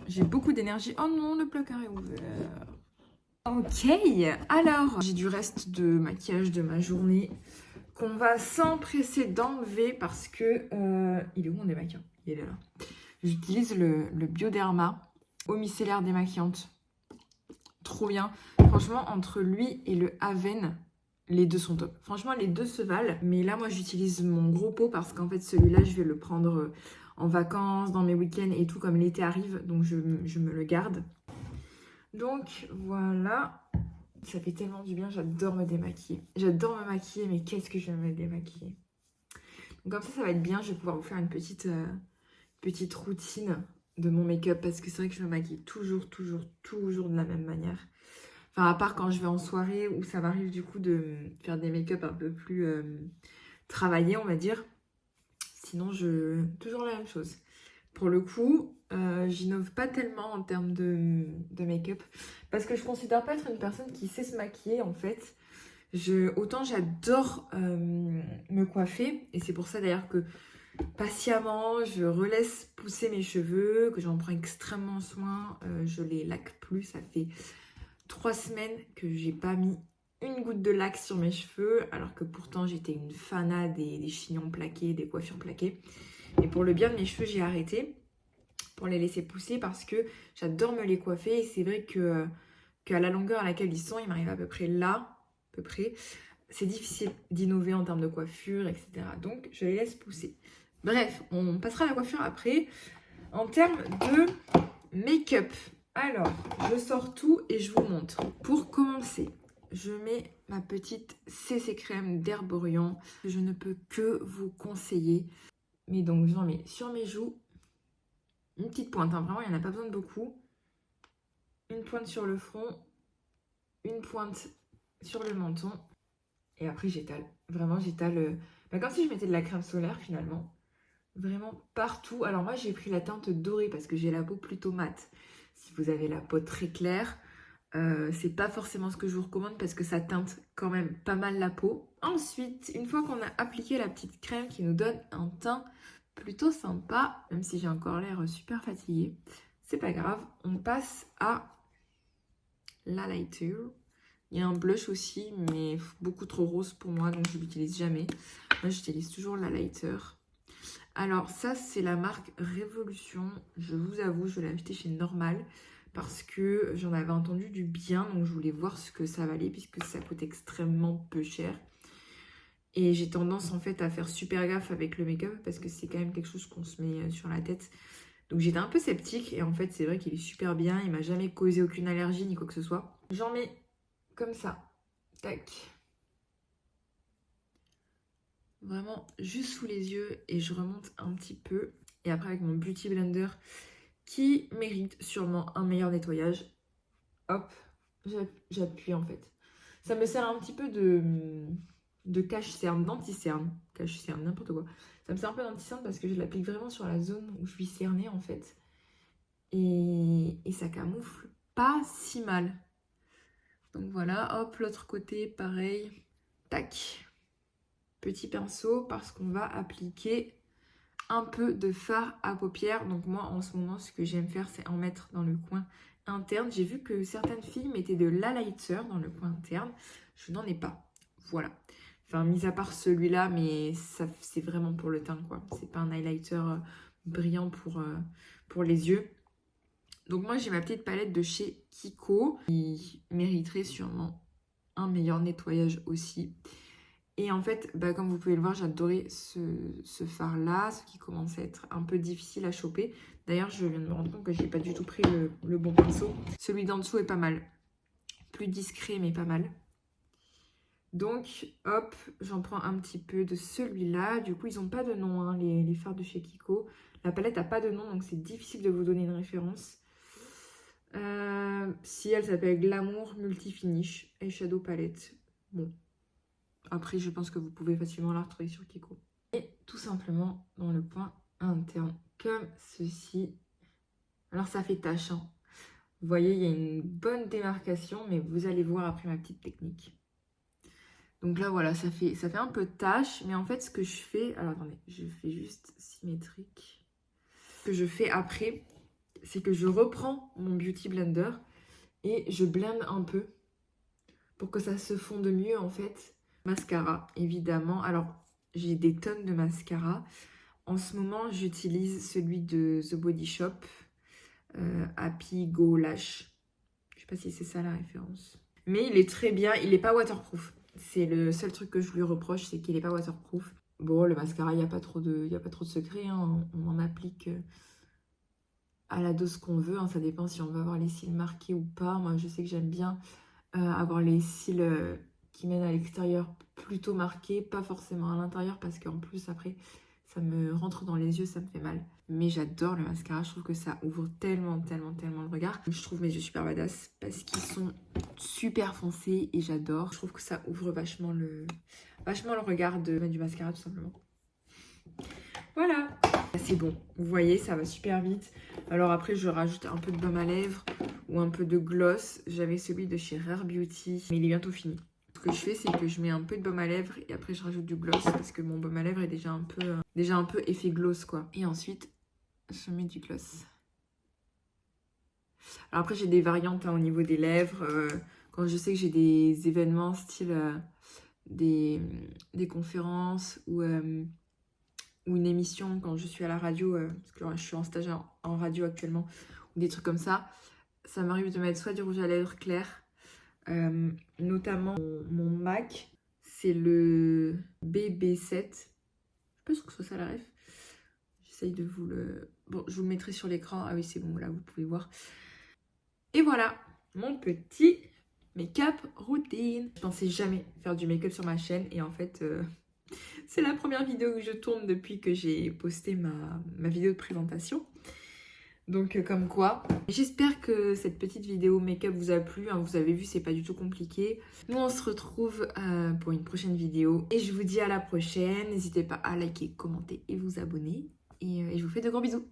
j'ai beaucoup d'énergie. Oh non, le placard est ouvert. Ok, alors j'ai du reste de maquillage de ma journée qu'on va s'empresser d'enlever parce que... il est où mon démaquillant? Il est là. J'utilise le Bioderma eau micellaire démaquillante. Trop bien. Franchement, entre lui et le Aven, les deux sont top. Franchement, les deux se valent. Mais là, moi, j'utilise mon gros pot parce qu'en fait, celui-là, je vais le prendre en vacances, dans mes week-ends et tout, comme l'été arrive. Donc, je me le garde. Donc, voilà. Ça fait tellement du bien. J'adore me démaquiller. J'adore me maquiller, mais qu'est-ce que je vais me démaquiller. Donc, comme ça va être bien. Je vais pouvoir vous faire une petite routine de mon make-up parce que c'est vrai que je me maquille toujours de la même manière. Enfin, à part quand je vais en soirée où ça m'arrive du coup de faire des make-up un peu plus travaillés, on va dire. Sinon, toujours la même chose. Pour le coup, j'innove pas tellement en termes de make-up parce que je considère pas être une personne qui sait se maquiller en fait. Autant j'adore me coiffer et c'est pour ça d'ailleurs que patiemment, je relaisse pousser mes cheveux, que j'en prends extrêmement soin. Je les laque plus, ça fait 3 semaines que j'ai pas mis une goutte de laque sur mes cheveux, alors que pourtant j'étais une fanat des chignons plaqués, des coiffures plaquées. Et pour le bien de mes cheveux, j'ai arrêté pour les laisser pousser parce que j'adore me les coiffer. Et c'est vrai qu'à la longueur à laquelle ils sont, ils m'arrivent à peu près là, à peu près. C'est difficile d'innover en termes de coiffure, etc. Donc je les laisse pousser. Bref, on passera à la coiffure après. En termes de make-up, alors, je sors tout et je vous montre. Pour commencer, je mets ma petite CC crème d'Herborian. Je ne peux que vous conseiller. Mais donc, j'en mets sur mes joues. Une petite pointe, hein, vraiment, il n'y en a pas besoin de beaucoup. Une pointe sur le front. Une pointe sur le menton. Et après, j'étale. Vraiment, j'étale comme si je mettais de la crème solaire, finalement. Vraiment partout. Alors moi, j'ai pris la teinte dorée parce que j'ai la peau plutôt mate. Si vous avez la peau très claire, c'est pas forcément ce que je vous recommande parce que ça teinte quand même pas mal la peau. Ensuite, une fois qu'on a appliqué la petite crème qui nous donne un teint plutôt sympa, même si j'ai encore l'air super fatiguée, c'est pas grave, on passe à l'highlighter. Il y a un blush aussi, mais beaucoup trop rose pour moi, donc je l'utilise jamais. Moi, j'utilise toujours l'highlighter. Alors ça, c'est la marque Révolution. Je vous avoue, je l'ai acheté chez Normal parce que j'en avais entendu du bien. Donc je voulais voir ce que ça valait puisque ça coûte extrêmement peu cher. Et j'ai tendance en fait à faire super gaffe avec le make-up parce que c'est quand même quelque chose qu'on se met sur la tête. Donc j'étais un peu sceptique et en fait c'est vrai qu'il est super bien. Il m'a jamais causé aucune allergie ni quoi que ce soit. J'en mets comme ça. Tac. Vraiment juste sous les yeux et je remonte un petit peu. Et après avec mon Beauty Blender qui mérite sûrement un meilleur nettoyage. Hop, j'appuie en fait. Ça me sert un petit peu de cache-cerne, d'anti-cerne. Cache-cerne, n'importe quoi. Ça me sert un peu d'anti-cerne parce que je l'applique vraiment sur la zone où je suis cernée en fait. Et ça camoufle pas si mal. Donc voilà, hop, l'autre côté, pareil. Tac. Petit pinceau parce qu'on va appliquer un peu de fard à paupières. Donc moi, en ce moment, ce que j'aime faire, c'est en mettre dans le coin interne. J'ai vu que certaines filles mettaient de l'highlighter dans le coin interne. Je n'en ai pas. Voilà. Enfin, mis à part celui-là, mais ça, c'est vraiment pour le teint, quoi. C'est pas un highlighter brillant pour les yeux. Donc moi, j'ai ma petite palette de chez Kiko qui mériterait sûrement un meilleur nettoyage aussi. Et en fait, comme vous pouvez le voir, j'adorais ce fard-là, ce qui commence à être un peu difficile à choper. D'ailleurs, je viens de me rendre compte que je n'ai pas du tout pris le bon pinceau. Celui d'en dessous est pas mal. Plus discret, mais pas mal. Donc, hop, j'en prends un petit peu de celui-là. Du coup, ils n'ont pas de nom, hein, les fards de chez Kiko. La palette n'a pas de nom, donc c'est difficile de vous donner une référence. Si elle s'appelle Glamour Multifinish Eyeshadow Palette. Bon. Après, je pense que vous pouvez facilement la retrouver sur Kiko. Et tout simplement dans le coin interne, comme ceci. Alors, ça fait tache, hein. Vous voyez, il y a une bonne démarcation, mais vous allez voir après ma petite technique. Donc là, voilà, ça fait un peu de tache. Mais en fait, ce que je fais... Alors, attendez, je fais juste symétrique. Ce que je fais après, c'est que je reprends mon Beauty Blender et je blende un peu pour que ça se fonde mieux en fait. Mascara, évidemment. Alors, j'ai des tonnes de mascara. En ce moment, j'utilise celui de The Body Shop, Happy Go Lash. Je sais pas si c'est ça la référence. Mais il est très bien, il n'est pas waterproof. C'est le seul truc que je lui reproche, c'est qu'il n'est pas waterproof. Bon, le mascara, il n'y a pas trop de secret, hein. On en applique à la dose qu'on veut, hein. Ça dépend si on veut avoir les cils marqués ou pas. Moi, je sais que j'aime bien avoir les cils qui mènent à l'extérieur plutôt marqués, pas forcément à l'intérieur, parce qu'en plus, après, ça me rentre dans les yeux, ça me fait mal. Mais j'adore le mascara, je trouve que ça ouvre tellement le regard. Je trouve mes yeux super badass parce qu'ils sont super foncés et j'adore. Je trouve que ça ouvre vachement le regard de mettre du mascara tout simplement. Voilà, c'est bon. Vous voyez, ça va super vite. Alors après, je rajoute un peu de baume à lèvres ou un peu de gloss. J'avais celui de chez Rare Beauty, mais il est bientôt fini. Ce que je fais, c'est que je mets un peu de baume à lèvres et après je rajoute du gloss parce que mon baume à lèvres est déjà un peu effet gloss quoi. Et ensuite, je mets du gloss. Alors après, j'ai des variantes hein, au niveau des lèvres. Quand je sais que j'ai des événements style des conférences ou une émission quand je suis à la radio, parce que je suis en stage en radio actuellement, ou des trucs comme ça, ça m'arrive de mettre soit du rouge à lèvres clair, notamment mon MAC, c'est le BB7. Je suis pas sûre que ce soit ça la ref. J'essaye de vous le... Bon, je vous le mettrai sur l'écran. Ah oui, c'est bon, là, vous pouvez voir. Et voilà, mon petit make-up routine. Je pensais jamais faire du make-up sur ma chaîne et en fait... c'est la première vidéo que je tourne depuis que j'ai posté ma vidéo de présentation. Donc comme quoi, j'espère que cette petite vidéo make-up vous a plu. Hein, vous avez vu, c'est pas du tout compliqué. Nous, on se retrouve pour une prochaine vidéo. Et je vous dis à la prochaine. N'hésitez pas à liker, commenter et vous abonner. Et je vous fais de gros bisous.